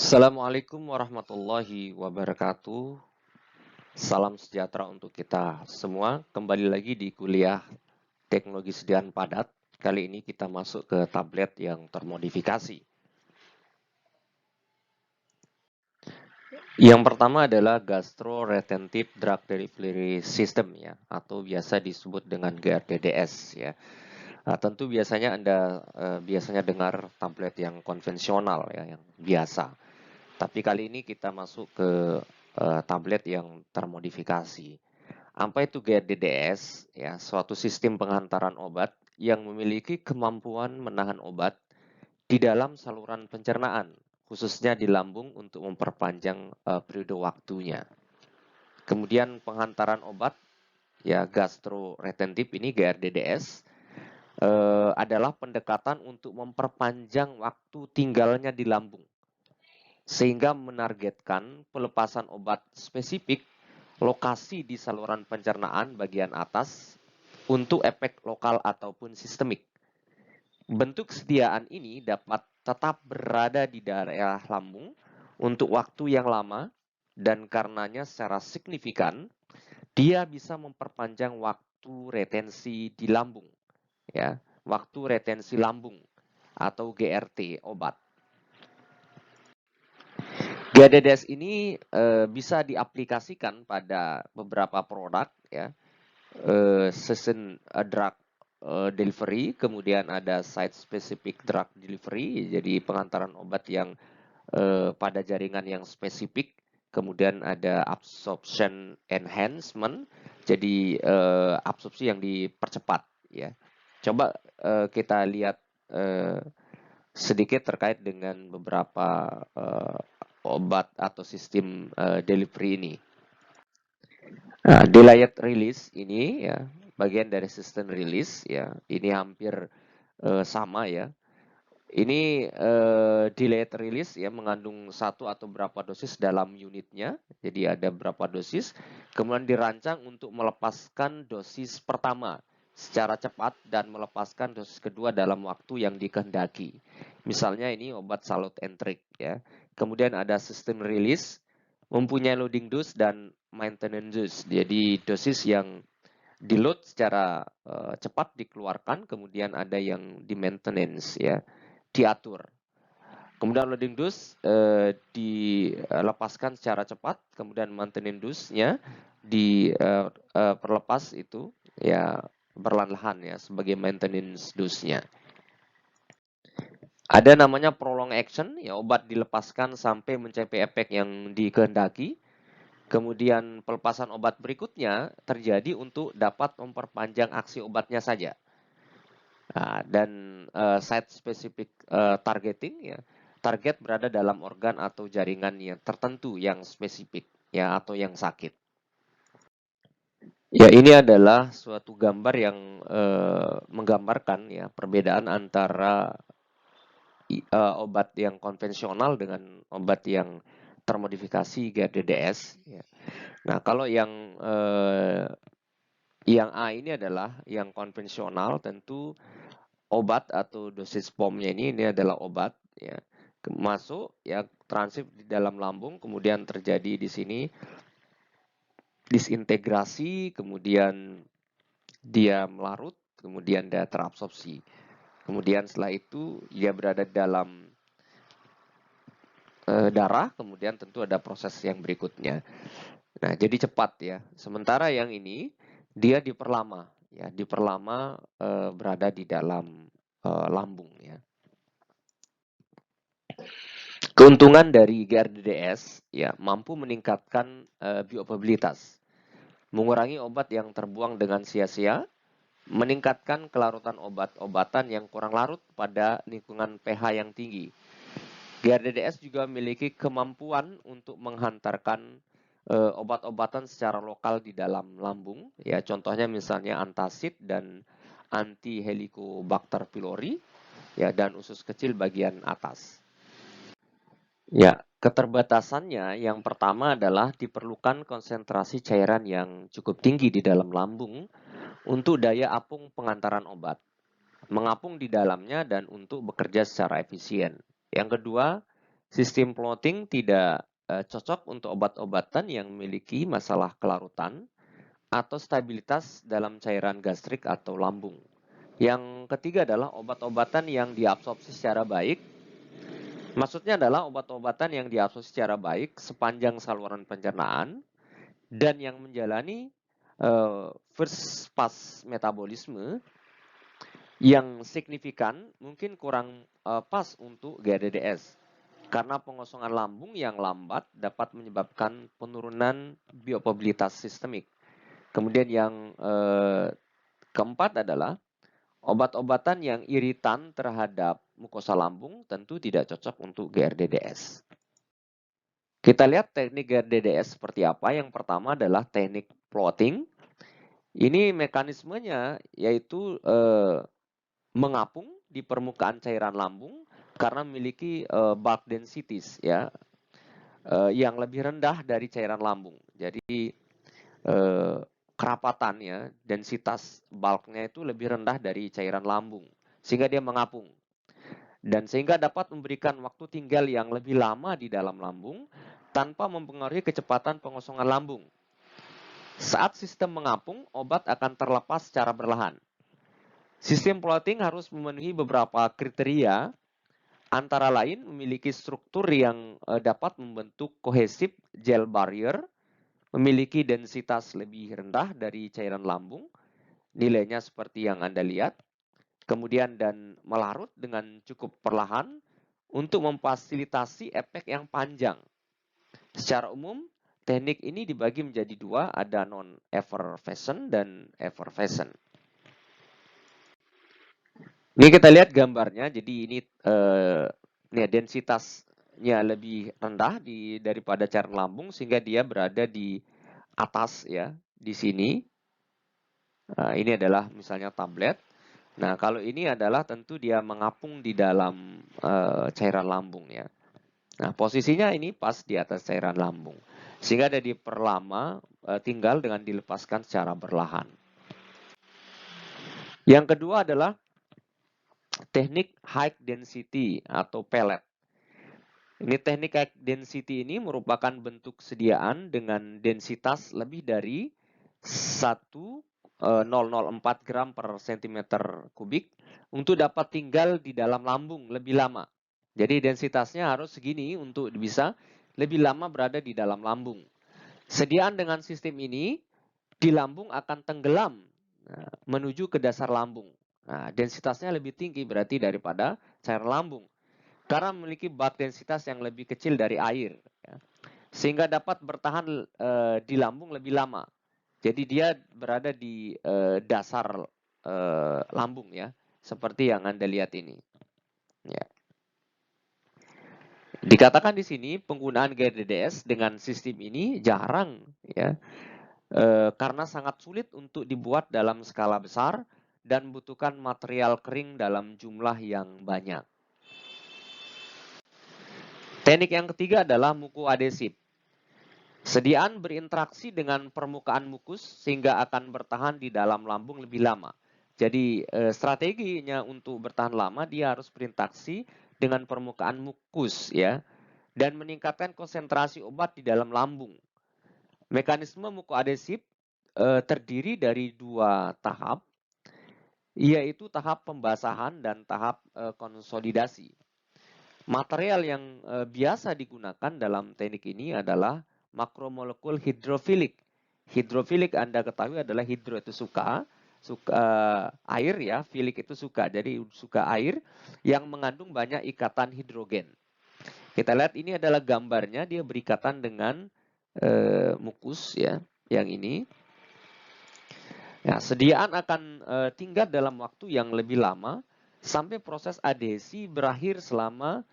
Assalamualaikum warahmatullahi wabarakatuh. Salam sejahtera untuk kita semua. Kembali lagi di kuliah teknologi sediaan padat. Kali ini kita masuk ke tablet yang termodifikasi. Yang pertama adalah Gastro-Retentive Drug Delivery System ya, atau biasa disebut dengan GRDDS ya. Tentu biasanya Anda biasanya dengar tablet yang konvensional ya, yang biasa. Tapi kali ini kita masuk ke tablet yang termodifikasi. Apa itu GRDDS? Ya, suatu sistem penghantaran obat yang memiliki kemampuan menahan obat di dalam saluran pencernaan, khususnya di lambung untuk memperpanjang periode waktunya. Kemudian penghantaran obat, ya gastroretentif ini GRDDS, adalah pendekatan untuk memperpanjang waktu tinggalnya di lambung sehingga menargetkan pelepasan obat spesifik lokasi di saluran pencernaan bagian atas untuk efek lokal ataupun sistemik. Bentuk sediaan ini dapat tetap berada di daerah lambung untuk waktu yang lama dan karenanya secara signifikan dia bisa memperpanjang waktu retensi di lambung, ya, waktu retensi lambung atau GRT obat. GDDS ini bisa diaplikasikan pada beberapa produk ya, season drug delivery, kemudian ada site specific drug delivery, jadi pengantaran obat yang pada jaringan yang spesifik, kemudian ada absorption enhancement, jadi absorpsi yang dipercepat ya. Coba kita lihat sedikit terkait dengan beberapa obat atau sistem delivery ini. Nah, delayed release ini ya bagian dari sistem release ya. Ini hampir sama ya. Ini delayed release ya mengandung satu atau berapa dosis dalam unitnya. Jadi ada berapa dosis. Kemudian dirancang untuk melepaskan dosis pertama secara cepat dan melepaskan dosis kedua dalam waktu yang dikehendaki. Misalnya ini obat Salut-N-Tric ya. Kemudian ada sistem release, mempunyai loading dose dan maintenance dose. Jadi dosis yang di load secara cepat dikeluarkan, kemudian ada yang di maintenance ya, diatur. Kemudian loading dose dilepaskan secara cepat, kemudian maintenance dose-nya diperlepas itu ya perlahan-lahan ya sebagai maintenance dose-nya. Ada namanya prolong action, ya obat dilepaskan sampai mencapai efek yang dikehendaki. Kemudian pelepasan obat berikutnya terjadi untuk dapat memperpanjang aksi obatnya saja. Nah, dan site specific targeting ya, target berada dalam organ atau jaringan yang tertentu yang spesifik ya atau yang sakit. Ya, ini adalah suatu gambar yang menggambarkan ya perbedaan antara obat yang konvensional dengan obat yang termodifikasi GRDDS. Ya. Nah, kalau yang A ini adalah yang konvensional, tentu obat atau dosis POM-nya ini adalah obat ya masuk ya transit di dalam lambung, kemudian terjadi di sini disintegrasi, kemudian dia melarut, kemudian dia terabsorpsi. Kemudian setelah itu dia berada dalam darah, kemudian tentu ada proses yang berikutnya. Nah, jadi cepat ya. Sementara yang ini dia diperlama ya, diperlama berada di dalam lambung ya. Keuntungan dari GRDDS ya mampu meningkatkan bioavailabilitas, mengurangi obat yang terbuang dengan sia-sia, meningkatkan kelarutan obat-obatan yang kurang larut pada lingkungan pH yang tinggi. GRDDS juga memiliki kemampuan untuk menghantarkan obat-obatan secara lokal di dalam lambung, ya contohnya misalnya antacid dan anti Helicobacter pylori, ya dan usus kecil bagian atas. Ya, keterbatasannya yang pertama adalah diperlukan konsentrasi cairan yang cukup tinggi di dalam lambung untuk daya apung pengantaran obat, mengapung di dalamnya dan untuk bekerja secara efisien. Yang kedua, Sistem plotting tidak cocok untuk obat-obatan yang memiliki masalah kelarutan atau stabilitas dalam cairan gastrik atau lambung. Yang ketiga adalah obat-obatan yang diabsorpsi secara baik. Maksudnya adalah obat-obatan yang diabsorpsi secara baik sepanjang saluran pencernaan dan yang menjalani first pass metabolisme yang signifikan mungkin kurang pas untuk GRDDS. Karena pengosongan lambung yang lambat dapat menyebabkan penurunan biomobilitas sistemik. Kemudian yang keempat adalah obat-obatan yang iritan terhadap mukosa lambung tentu tidak cocok untuk GRDDS. Kita lihat teknik GRDDS seperti apa. Yang pertama adalah teknik plotting. Ini mekanismenya yaitu mengapung di permukaan cairan lambung karena memiliki bulk densities ya yang lebih rendah dari cairan lambung. Jadi kerapatannya, densitas bulknya itu lebih rendah dari cairan lambung sehingga dia mengapung dan sehingga dapat memberikan waktu tinggal yang lebih lama di dalam lambung tanpa mempengaruhi kecepatan pengosongan lambung. Saat sistem mengapung, obat akan terlepas secara berlahan. Sistem plotting harus memenuhi beberapa kriteria, antara lain memiliki struktur yang dapat membentuk kohesif gel barrier, memiliki densitas lebih rendah dari cairan lambung, nilainya seperti yang Anda lihat, kemudian dan melarut dengan cukup perlahan untuk memfasilitasi efek yang panjang. Secara umum, teknik ini dibagi menjadi dua, ada non-effervescent dan effervescent. Ini kita lihat gambarnya, jadi ini densitasnya lebih rendah daripada cairan lambung sehingga dia berada di atas ya, di sini. Nah, ini adalah misalnya tablet. Nah, kalau ini adalah tentu dia mengapung di dalam cairan lambung ya. Nah, posisinya ini pas di atas cairan lambung. Sehingga ada diperlama tinggal dengan dilepaskan secara berlahan. Yang kedua adalah teknik high density atau pellet. Ini teknik high density ini merupakan bentuk sediaan dengan densitas lebih dari 1,004 gram per cm kubik untuk dapat tinggal di dalam lambung lebih lama. Jadi densitasnya harus segini untuk bisa lebih lama berada di dalam lambung. Sediaan dengan sistem ini di lambung akan tenggelam menuju ke dasar lambung. Nah, densitasnya lebih tinggi berarti daripada cairan lambung. Karena memiliki bulk densitas yang lebih kecil dari air. Ya. Sehingga dapat bertahan di lambung lebih lama. Jadi dia berada di dasar lambung ya. Seperti yang Anda lihat ini. Ya. Dikatakan di sini penggunaan GRDDS dengan sistem ini jarang ya. Karena sangat sulit untuk dibuat dalam skala besar dan membutuhkan material kering dalam jumlah yang banyak. Teknik yang ketiga adalah mukoadesif. Sediaan berinteraksi dengan permukaan mukus sehingga akan bertahan di dalam lambung lebih lama. Jadi strateginya untuk bertahan lama dia harus berinteraksi dengan permukaan mukus ya dan meningkatkan konsentrasi obat di dalam lambung. Mekanisme mukoadesif terdiri dari dua tahap, yaitu tahap pembasahan dan tahap konsolidasi. Material yang biasa digunakan dalam teknik ini adalah makromolekul hidrofilik. Hidrofilik Anda ketahui adalah hidro itu suka air ya, filik itu suka. Jadi suka air yang mengandung banyak ikatan hidrogen. Kita lihat ini adalah gambarnya, dia berikatan dengan mukus ya, yang ini. Ya, sediaan akan tinggal dalam waktu yang lebih lama sampai proses adhesi berakhir selama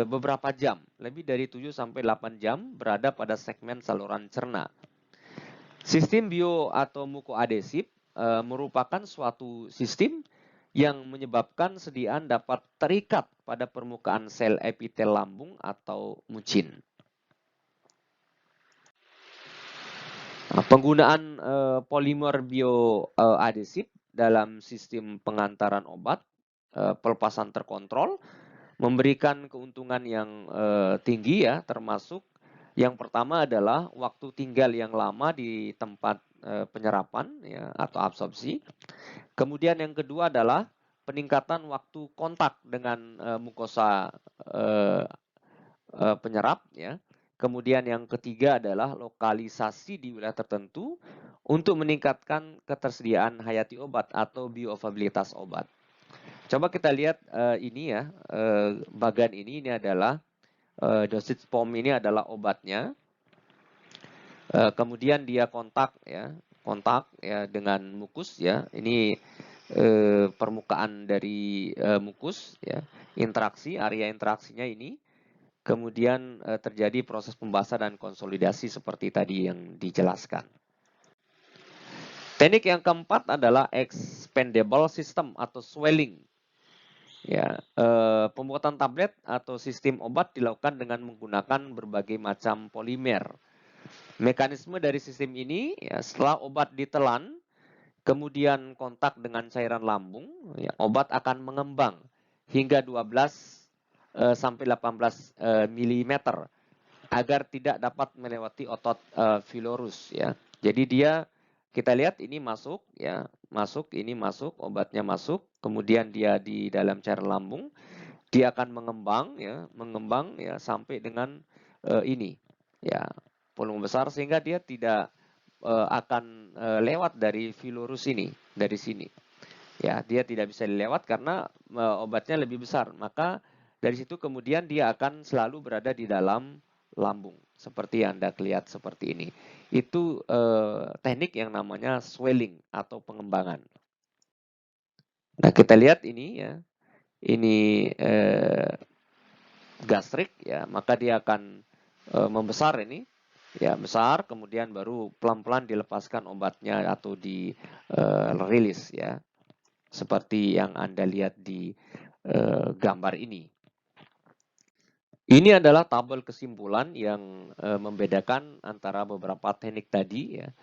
beberapa jam, lebih dari 7 sampai 8 jam berada pada segmen saluran cerna. Sistem bio atau mukoadesif merupakan suatu sistem yang menyebabkan sediaan dapat terikat pada permukaan sel epitel lambung atau mucin. Nah, penggunaan polimer bioadesif dalam sistem pengantaran obat, pelepasan terkontrol, memberikan keuntungan yang tinggi ya, termasuk yang pertama adalah waktu tinggal yang lama di tempat penyerapan ya, atau absorpsi. Kemudian yang kedua adalah peningkatan waktu kontak dengan mukosa penyerap ya. Kemudian yang ketiga adalah lokalisasi di wilayah tertentu untuk meningkatkan ketersediaan hayati obat atau bioavailabilitas obat. Coba kita lihat ini ya, bagian ini adalah dosage form, ini adalah obatnya. Kemudian dia kontak ya dengan mukus ya. Ini permukaan dari mukus ya, interaksi, area interaksinya ini. Kemudian terjadi proses pembasahan dan konsolidasi seperti tadi yang dijelaskan. Teknik yang keempat adalah expandable system atau swelling. Ya, pembuatan tablet atau sistem obat dilakukan dengan menggunakan berbagai macam polimer. Mekanisme dari sistem ini, ya, setelah obat ditelan, kemudian kontak dengan cairan lambung, ya, obat akan mengembang hingga 12 sampai 18 mm agar tidak dapat melewati otot filorus ya. Jadi dia, kita lihat ini masuk ya, ini masuk, obatnya masuk, kemudian dia di dalam cairan lambung, dia akan mengembang ya sampai dengan ini ya, volume besar sehingga dia tidak akan lewat dari filorus ini, dari sini. Ya, dia tidak bisa dilewat karena obatnya lebih besar. Maka dari situ kemudian dia akan selalu berada di dalam lambung, seperti yang Anda lihat seperti ini. Itu teknik yang namanya swelling atau pengembangan. Nah, kita lihat ini ya. Ini gastrik ya, maka dia akan membesar ini. Ya, besar, kemudian baru pelan-pelan dilepaskan obatnya atau dirilis ya. Seperti yang Anda lihat di gambar ini. Ini adalah tabel kesimpulan yang membedakan antara beberapa teknik tadi ya,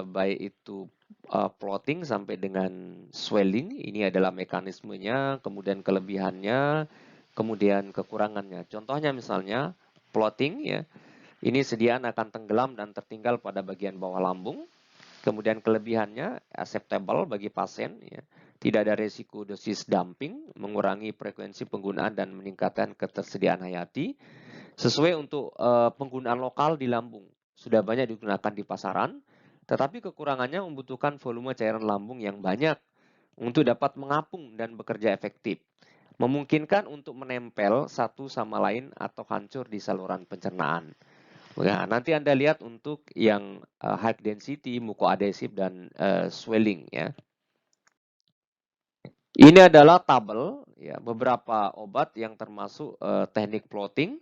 baik itu plotting sampai dengan swelling. Ini adalah mekanismenya, kemudian kelebihannya, kemudian kekurangannya. Contohnya misalnya plotting ya, ini sediaan akan tenggelam dan tertinggal pada bagian bawah lambung. Kemudian kelebihannya acceptable bagi pasien ya. Tidak ada resiko dosis dumping, mengurangi frekuensi penggunaan dan meningkatkan ketersediaan hayati. Sesuai untuk penggunaan lokal di lambung. Sudah banyak digunakan di pasaran, tetapi kekurangannya membutuhkan volume cairan lambung yang banyak untuk dapat mengapung dan bekerja efektif. Memungkinkan untuk menempel satu sama lain atau hancur di saluran pencernaan. Nah, nanti Anda lihat untuk yang high density, mukoadhesif, dan swelling ya. Ini adalah tabel ya, beberapa obat yang termasuk teknik plotting,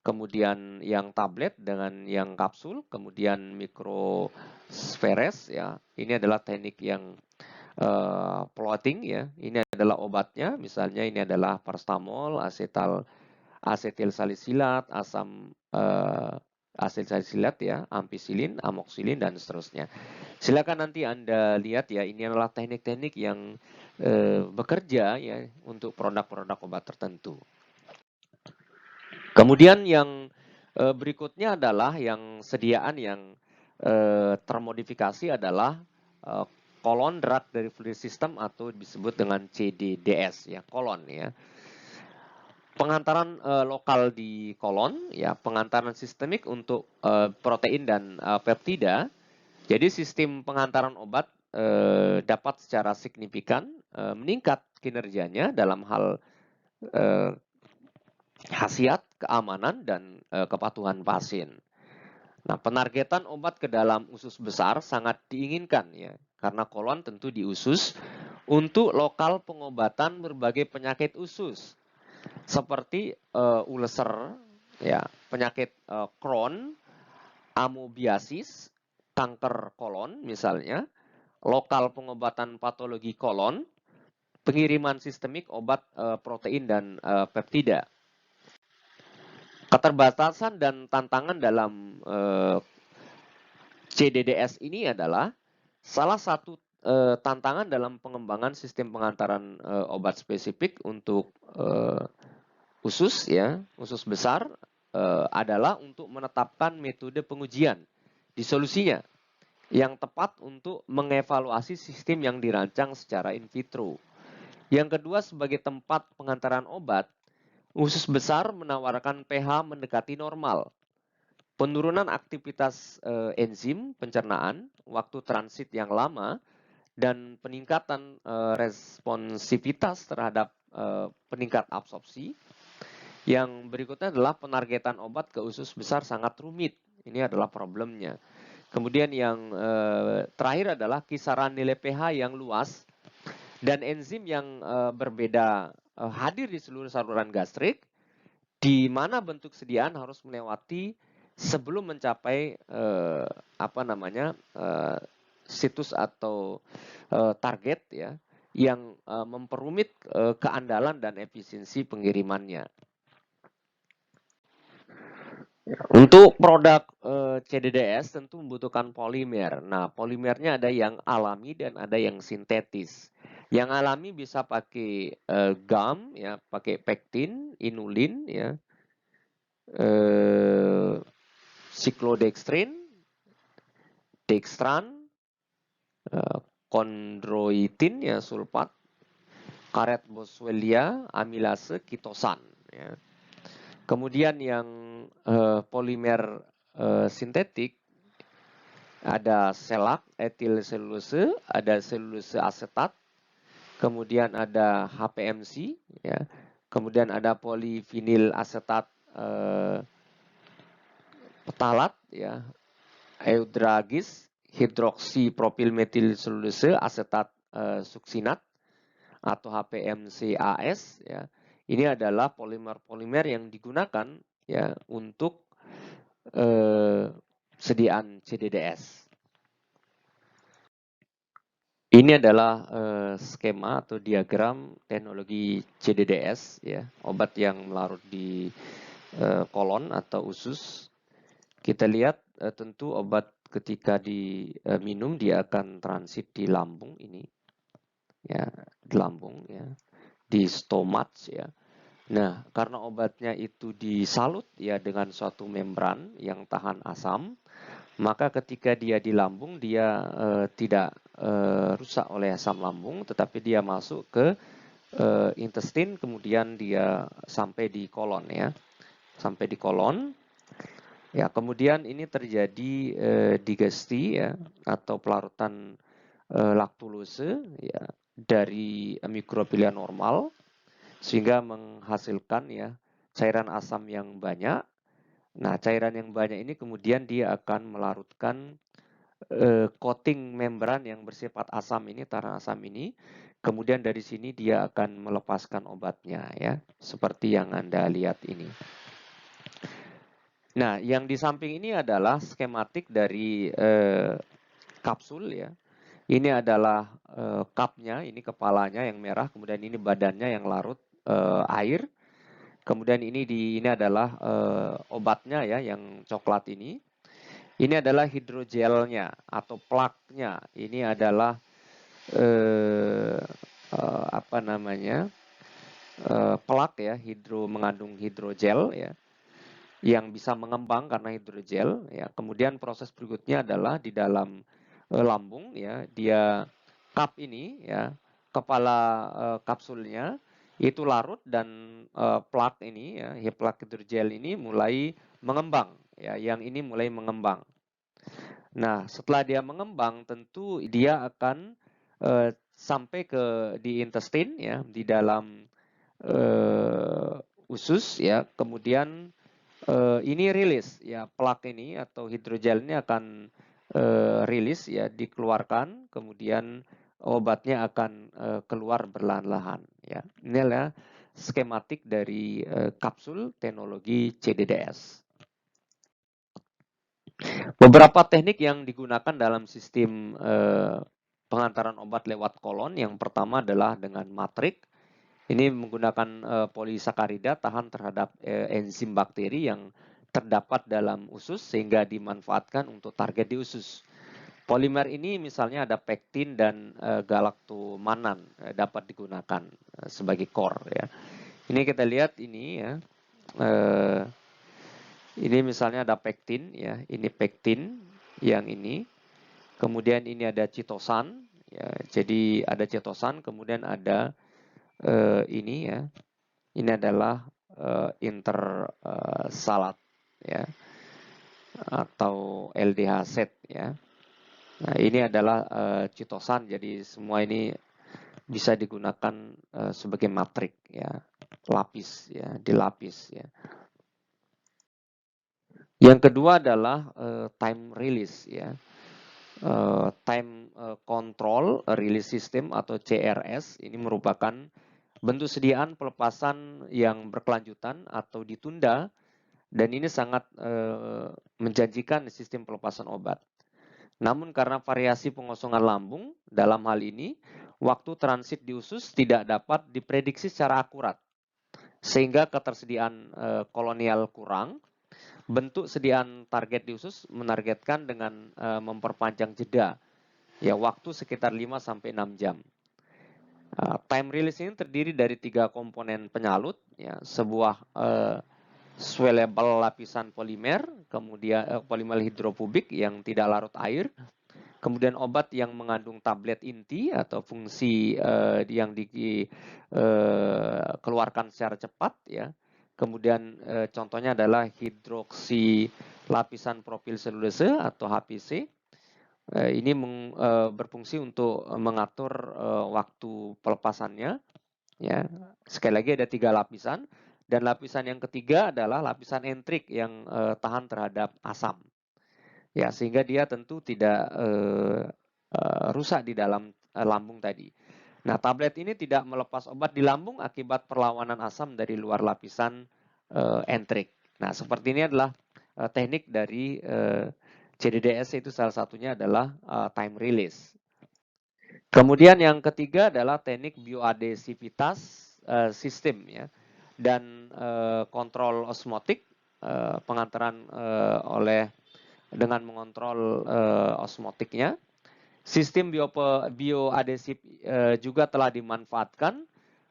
kemudian yang tablet dengan yang kapsul, kemudian mikrospheres ya. Ini adalah teknik yang plotting ya. Ini adalah obatnya, misalnya ini adalah paracetamol, asetil salisilat, asam asetil salisilat ya, ampicillin, amoxicillin, dan seterusnya. Silakan nanti Anda lihat ya, ini adalah teknik-teknik yang bekerja ya untuk produk-produk obat tertentu. Kemudian yang berikutnya adalah yang sediaan yang termodifikasi adalah colon drug delivery system atau disebut dengan CDDS ya, colon ya. Pengantaran lokal di kolon ya, pengantaran sistemik untuk protein dan peptida. Jadi sistem pengantaran obat dapat secara signifikan meningkat kinerjanya dalam hal khasiat, keamanan, dan kepatuhan pasien. Nah, penargetan obat ke dalam usus besar sangat diinginkan ya, karena kolon tentu diusus untuk lokal pengobatan berbagai penyakit usus seperti ulcer ya, penyakit Crohn, amoebiasis, kanker kolon misalnya, lokal pengobatan patologi kolon, pengiriman sistemik obat protein dan peptida. Keterbatasan dan tantangan dalam CDDS ini adalah salah satu tantangan dalam pengembangan sistem pengantaran obat spesifik untuk usus ya, usus besar adalah untuk menetapkan metode pengujian disolusinya yang tepat untuk mengevaluasi sistem yang dirancang secara in vitro. Yang kedua, sebagai tempat pengantaran obat, usus besar menawarkan pH mendekati normal. Penurunan aktivitas enzim pencernaan, waktu transit yang lama, dan peningkatan responsivitas terhadap peningkat absorpsi. Yang berikutnya adalah penargetan obat ke usus besar sangat rumit. Ini adalah problemnya. Kemudian yang terakhir adalah kisaran nilai pH yang luas dan enzim yang berbeda hadir di seluruh saluran gastrik, di mana bentuk sediaan harus melewati sebelum mencapai situs atau target ya, yang memperumit keandalan dan efisiensi pengirimannya. Untuk produk CDDS tentu membutuhkan polimer. Nah, polimernya ada yang alami dan ada yang sintetis. Yang alami bisa pakai gum, ya, pakai pektin, inulin, ya, siklodextrin, dextran, kondroitin, ya, sulfat, karet boswellia, amilase, kitosan. Ya. Kemudian yang polimer sintetik ada selak, etil selulose, ada selulose asetat, kemudian ada HPMC, ya, kemudian ada polivinil asetat petalat, ya, eudragis, hidroksipropilmetil selulose asetat suksinat atau HPMCAS, ya. Ini adalah polimer-polimer yang digunakan ya untuk sediaan CDDS. Ini adalah skema atau diagram teknologi CDDS, ya, obat yang larut di kolon atau usus. Kita lihat tentu obat ketika diminum dia akan transit di lambung ini, ya, di lambung, ya, di stomach, ya. Nah, karena obatnya itu disalut ya dengan suatu membran yang tahan asam, maka ketika dia di lambung dia tidak rusak oleh asam lambung, tetapi dia masuk ke intestin, kemudian dia sampai di kolon, ya, sampai di kolon. Ya, kemudian ini terjadi digesti, ya, atau pelarutan laktulose, ya, dari mikrobiota normal, sehingga menghasilkan ya cairan asam yang banyak. Nah, cairan yang banyak ini kemudian dia akan melarutkan coating membran yang bersifat asam ini, tahan asam ini. Kemudian dari sini dia akan melepaskan obatnya, ya, seperti yang Anda lihat ini. Nah, yang di samping ini adalah skematik dari kapsul, ya. Ini adalah cupnya, ini kepalanya yang merah, kemudian ini badannya yang larut air. Kemudian ini adalah obatnya ya yang coklat ini. Ini adalah hidrogelnya atau plaknya. Ini adalah plak ya, mengandung hidrogel ya, yang bisa mengembang karena hidrogel ya. Kemudian proses berikutnya adalah di dalam lambung ya, dia cup ini ya, kepala kapsulnya itu larut dan plak ini ya, plak hidrogel ini mulai mengembang ya, yang ini mulai mengembang. Nah, setelah dia mengembang tentu dia akan sampai di intestin ya, di dalam usus ya, kemudian ini rilis ya, plak ini atau hidrogel ini akan rilis ya, dikeluarkan, kemudian obatnya akan keluar perlahan-lahan ya. Ini adalah skematik dari kapsul teknologi CDDS. Beberapa teknik yang digunakan dalam sistem pengantaran obat lewat kolon, yang pertama adalah dengan matrik. Ini menggunakan polisakarida tahan terhadap enzim bakteri yang terdapat dalam usus sehingga dimanfaatkan untuk target di usus. Polimer ini misalnya ada pektin dan galaktomanan dapat digunakan sebagai core ya. Ini kita lihat ini ya. Ini misalnya ada pektin ya, ini pektin yang ini. Kemudian ini ada citosan ya. Jadi ada citosan, kemudian ada ini ya. Ini adalah intersalat ya, atau LDH set ya. Nah, ini adalah citosan. Jadi semua ini bisa digunakan sebagai matrik ya, lapis ya, dilapis ya. Yang kedua adalah time release ya. Time control release system atau CRS ini merupakan bentuk sediaan pelepasan yang berkelanjutan atau ditunda, dan ini sangat menjanjikan sistem pelepasan obat. Namun karena variasi pengosongan lambung, dalam hal ini waktu transit di usus tidak dapat diprediksi secara akurat, sehingga ketersediaan kolonial kurang. Bentuk sediaan target di usus menargetkan dengan memperpanjang jeda, ya waktu sekitar 5-6 jam. Time release ini terdiri dari 3 komponen penyalut, ya, sebuah swellable lapisan polimer, kemudian polimer hidrofobik yang tidak larut air, kemudian obat yang mengandung tablet inti atau fungsi yang dikeluarkan secara cepat ya. Kemudian contohnya adalah hidroksi lapisan propil selulose atau HPC. Ini berfungsi untuk mengatur waktu pelepasannya. Ya, sekali lagi ada 3 lapisan, dan lapisan yang ketiga adalah lapisan entrik yang tahan terhadap asam. Ya, sehingga dia tentu tidak rusak di dalam lambung tadi. Nah, tablet ini tidak melepas obat di lambung akibat perlawanan asam dari luar lapisan entrik. Nah, seperti ini adalah teknik dari CDDS, itu salah satunya adalah time release. Kemudian yang ketiga adalah teknik bioadesivitas sistem ya, dan kontrol osmotik, pengantaran dengan mengontrol osmotiknya. Sistem bioadesif juga telah dimanfaatkan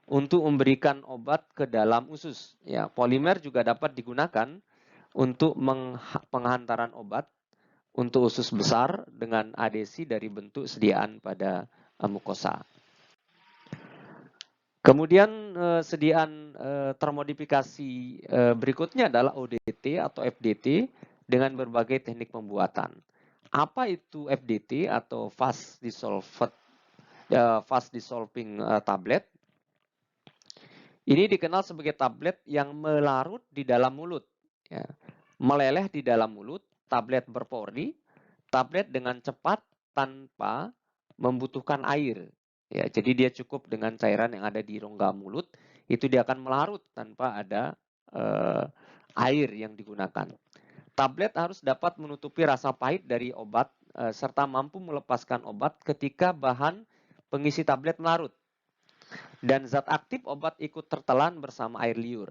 untuk memberikan obat ke dalam usus. Ya, polimer juga dapat digunakan untuk penghantaran obat untuk usus besar dengan adesi dari bentuk sediaan pada mukosa. Kemudian sediaan termodifikasi berikutnya adalah ODT atau FDT dengan berbagai teknik pembuatan. Apa itu FDT atau fast dissolving tablet? Ini dikenal sebagai tablet yang melarut di dalam mulut, ya. Meleleh di dalam mulut, tablet berpori, tablet dengan cepat tanpa membutuhkan air. Ya, jadi dia cukup dengan cairan yang ada di rongga mulut, itu dia akan melarut tanpa ada air yang digunakan. Tablet harus dapat menutupi rasa pahit dari obat serta mampu melepaskan obat ketika bahan pengisi tablet melarut. Dan zat aktif obat ikut tertelan bersama air liur.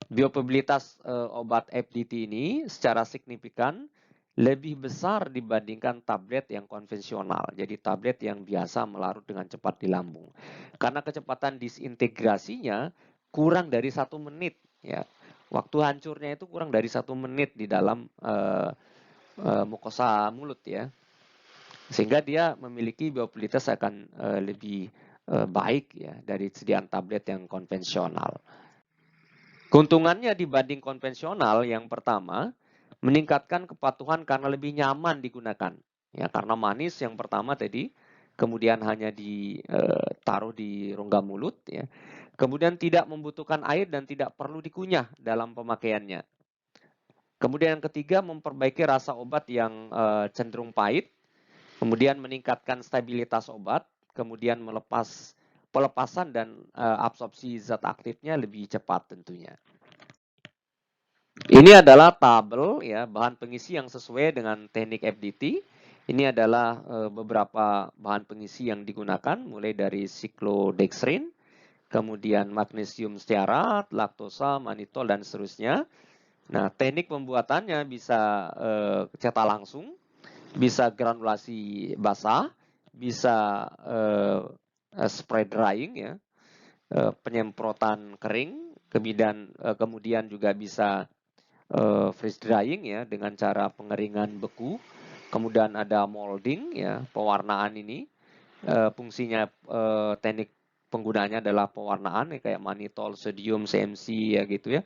Bioavailabilitas obat FDT ini secara signifikan lebih besar dibandingkan tablet yang konvensional. Jadi tablet yang biasa melarut dengan cepat di lambung. Karena kecepatan disintegrasinya kurang dari 1 menit. Ya. Waktu hancurnya itu kurang dari 1 menit di dalam mukosa mulut ya. Sehingga dia memiliki bioavailabilitas akan lebih baik ya dari sediaan tablet yang konvensional. Keuntungannya dibanding konvensional, yang pertama, meningkatkan kepatuhan karena lebih nyaman digunakan. Ya, karena manis yang pertama tadi, kemudian hanya ditaruh di rongga mulut ya. Kemudian tidak membutuhkan air dan tidak perlu dikunyah dalam pemakaiannya. Kemudian yang ketiga, memperbaiki rasa obat yang cenderung pahit. Kemudian meningkatkan stabilitas obat, kemudian pelepasan dan absorpsi zat aktifnya lebih cepat tentunya. Ini adalah tabel ya bahan pengisi yang sesuai dengan teknik FDT. Ini adalah beberapa bahan pengisi yang digunakan, mulai dari siklodextrin, kemudian magnesium stearat, laktosa, manitol, dan seterusnya. Nah, teknik pembuatannya bisa cetak langsung, bisa granulasi basah, bisa spray drying ya, penyemprotan kering, kemudian juga bisa freeze drying ya dengan cara pengeringan beku. Kemudian ada molding ya, pewarnaan ini. Fungsinya teknik penggunaannya adalah pewarnaan ya, kayak mannitol, sodium, CMC ya gitu ya.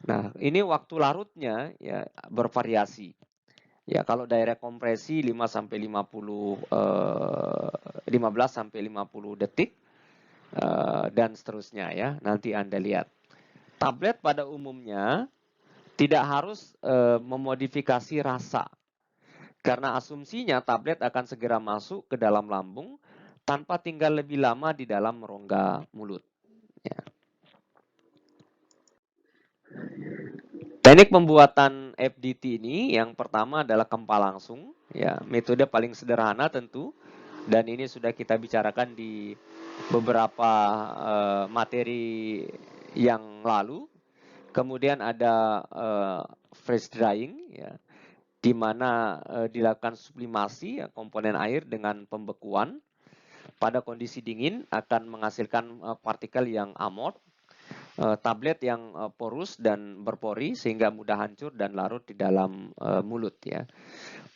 Nah, ini waktu larutnya ya bervariasi. Ya, kalau direct kompresi 5 sampai 50 15 sampai 50 detik dan seterusnya ya. Nanti Anda lihat. Tablet pada umumnya tidak harus memodifikasi rasa. Karena asumsinya tablet akan segera masuk ke dalam lambung tanpa tinggal lebih lama di dalam rongga mulut. Ya. Teknik pembuatan FDT ini yang pertama adalah kempa langsung. Ya, metode paling sederhana tentu. Dan ini sudah kita bicarakan di beberapa materi yang lalu. Kemudian ada freeze drying, ya, di mana dilakukan sublimasi ya, komponen air dengan pembekuan. Pada kondisi dingin akan menghasilkan partikel yang amorf, tablet yang porus dan berpori sehingga mudah hancur dan larut di dalam mulut ya.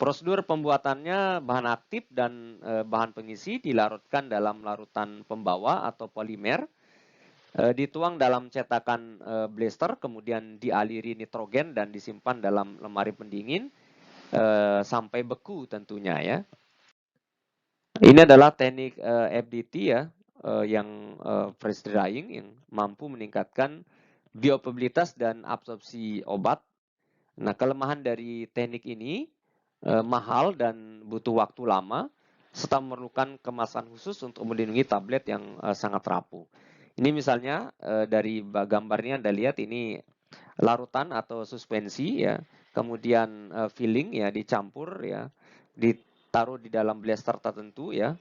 Prosedur pembuatannya bahan aktif dan bahan pengisi dilarutkan dalam larutan pembawa atau polimer, dituang dalam cetakan blister, kemudian dialiri nitrogen dan disimpan dalam lemari pendingin sampai beku tentunya ya. Ini adalah teknik FDT ya, yang freeze drying yang mampu meningkatkan bioavailabilitas dan absorpsi obat. Nah, kelemahan dari teknik ini mahal dan butuh waktu lama, serta memerlukan kemasan khusus untuk melindungi tablet yang sangat rapuh. Ini misalnya dari gambarnya Anda lihat ini larutan atau suspensi ya, kemudian filling ya dicampur ya, ditaruh di dalam blaster tertentu ya,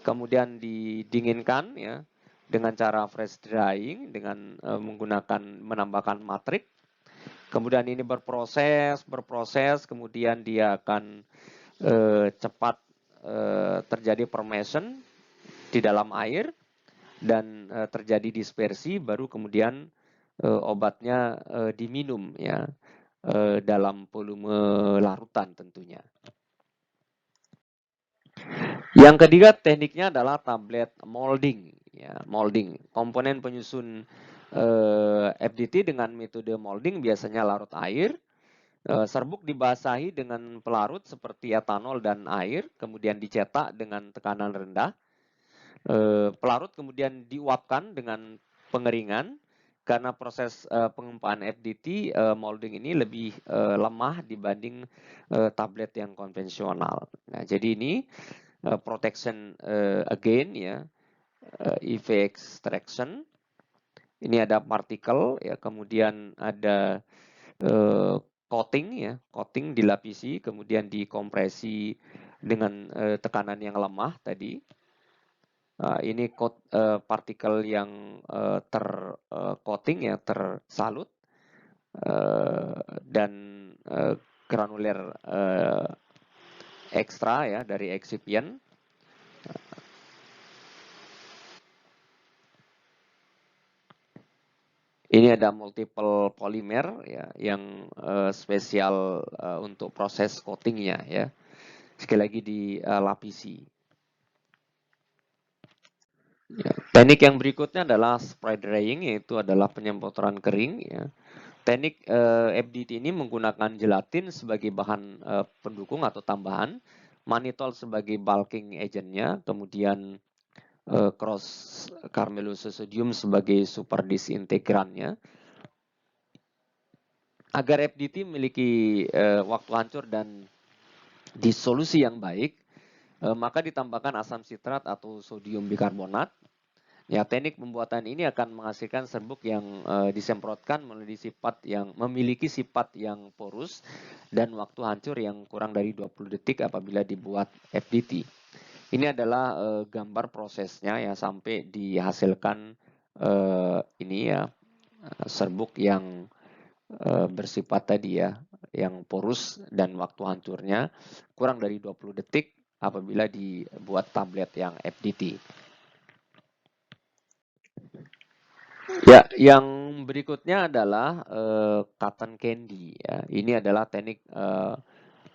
kemudian didinginkan ya dengan cara freeze drying dengan menambahkan matrik. Kemudian ini berproses, kemudian dia akan cepat terjadi formation di dalam air dan terjadi dispersi, baru kemudian obatnya diminum ya dalam volume larutan tentunya. Yang ketiga tekniknya adalah tablet molding. Ya, molding. Komponen penyusun FDT dengan metode molding biasanya larut air. Serbuk dibasahi dengan pelarut seperti etanol dan air, kemudian dicetak dengan tekanan rendah. Pelarut kemudian diuapkan dengan pengeringan. Karena proses pengempaan FDT molding ini lebih lemah dibanding tablet yang konvensional. Nah, jadi ini protection again ya, EV extraction. Ini ada partikel ya, kemudian ada coating ya, coating dilapisi, kemudian dikompresi dengan tekanan yang lemah tadi. Ini partikel yang tercoating ya, tersalut dan granuler ekstra ya dari excipient. Ini ada multiple polimer ya yang spesial untuk proses coatingnya ya. Sekali lagi dilapisi. Ya. Teknik yang berikutnya adalah spray drying, yaitu adalah penyemprotan kering ya. Teknik FDT ini menggunakan gelatin sebagai bahan pendukung atau tambahan, mannitol sebagai bulking agentnya, kemudian cross carmelosa-sodium sebagai super disintegrannya. Agar FDT memiliki waktu hancur dan disolusi yang baik, maka ditambahkan asam sitrat atau sodium bikarbonat. Ya, teknik pembuatan ini akan menghasilkan serbuk yang disemprotkan memiliki sifat yang porus dan waktu hancur yang kurang dari 20 detik apabila dibuat FDT. Ini adalah gambar prosesnya ya sampai dihasilkan ini ya serbuk yang bersifat tadi ya, yang porus dan waktu hancurnya kurang dari 20 detik apabila dibuat tablet yang FDT. Ya, yang berikutnya adalah cotton candy ya. Ini adalah teknik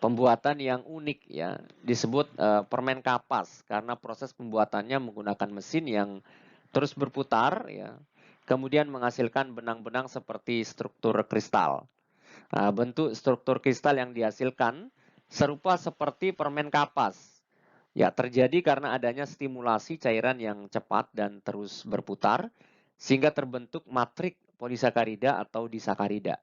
pembuatan yang unik ya. Disebut permen kapas karena proses pembuatannya menggunakan mesin yang terus berputar ya. Kemudian menghasilkan benang-benang seperti struktur kristal. Nah, bentuk struktur kristal yang dihasilkan serupa seperti permen kapas. Ya, terjadi karena adanya stimulasi cairan yang cepat dan terus berputar sehingga terbentuk matrik polisakarida atau disakarida.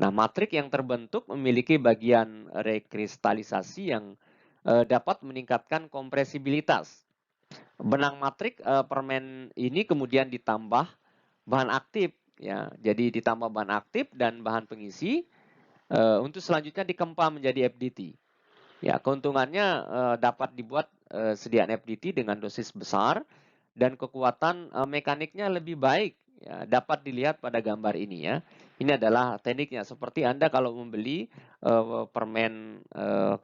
Nah, matrik yang terbentuk memiliki bagian rekristalisasi yang dapat meningkatkan kompresibilitas. Benang matrik permen ini kemudian ditambah bahan aktif ya. Jadi ditambah bahan aktif dan bahan pengisi untuk selanjutnya dikempa menjadi FDT. Ya, keuntungannya dapat dibuat sediaan FDT dengan dosis besar dan kekuatan mekaniknya lebih baik. Ya, dapat dilihat pada gambar ini ya. Ini adalah tekniknya. Seperti Anda kalau membeli permen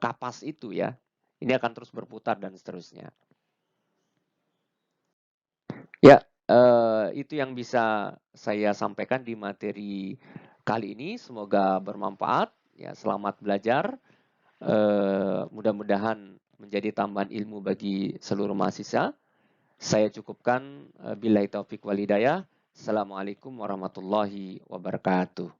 kapas itu ya. Ini akan terus berputar dan seterusnya. Ya, itu yang bisa saya sampaikan di materi kali ini. Semoga bermanfaat. Ya, selamat belajar. Mudah-mudahan menjadi tambahan ilmu bagi seluruh mahasiswa. Saya cukupkan. Billahi taufiq walhidayah. Assalamualaikum warahmatullahi wabarakatuh.